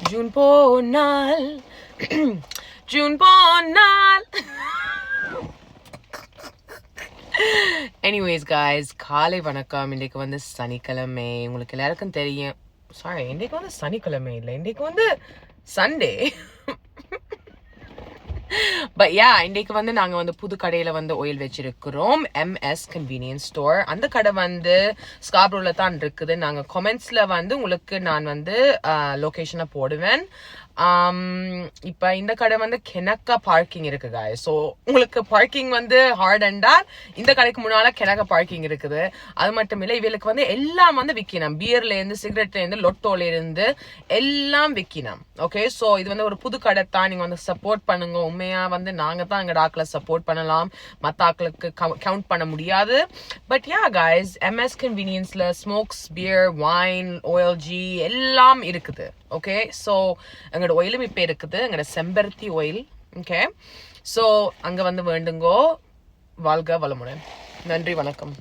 June போனால் June போனால். Anyways guys, காலை வணக்கம். இன்றைக்கு வந்து சனிக்கிழமை. உங்களுக்கு எல்லாருக்கும் தெரியும். சாரி, இன்றைக்கு வந்து சனிக்கிழமை இல்லை, இன்றைக்கு வந்து சண்டே. பட் யா, இன்றைக்கு வந்து நாங்கள் வந்து புது கடையில் வந்து ஆயில் வச்சிருக்கிறோம். MS convenience store. அந்த கடை வந்து ஸ்கார்ப்ரோவில் தான் இருக்குது. நாங்கள் கமெண்ட்ஸில் வந்து உங்களுக்கு நான் வந்து லொக்கேஷனை போடுவேன். இப்போ இந்த கடை வந்து கெனக்கா பார்க்கிங் இருக்கு guys. ஸோ உங்களுக்கு பார்க்கிங் வந்து ஹார்ட் அண்டா இந்த கடைக்கு முன்னால கெனக்கா பார்க்கிங் இருக்குது. அது மட்டும் இல்லை, இவளுக்கு வந்து எல்லாம் வந்து விற்கணும். பியர்லேருந்து சிகரெட்லேருந்து லொட்டோலேருந்து எல்லாம் விற்கணும். ஓகே, ஸோ இது வந்து ஒரு புது கடை தான். நீங்கள் வந்து சப்போர்ட் பண்ணுங்க. உண்மையாக வந்து நாங்கள் தான் எங்கள் ஆக்களை சப்போர்ட் பண்ணலாம், மற்ற ஆக்களுக்கு கவுண்ட் பண்ண முடியாது. பட் யா guys, MS கன்வீனியன்ஸில் ஸ்மோக்ஸ், பியர், வைன், OLG எல்லாம் இருக்குது. ஓகே, ஸோ எங்களோட ஆயிலும் இப்போ இருக்குது, எங்களோட செம்பருத்தி ஆயில். ஓகே, ஸோ அங்கே வந்து வேண்டுங்கோ. வாழ்க வளமுடன். நன்றி, வணக்கம்.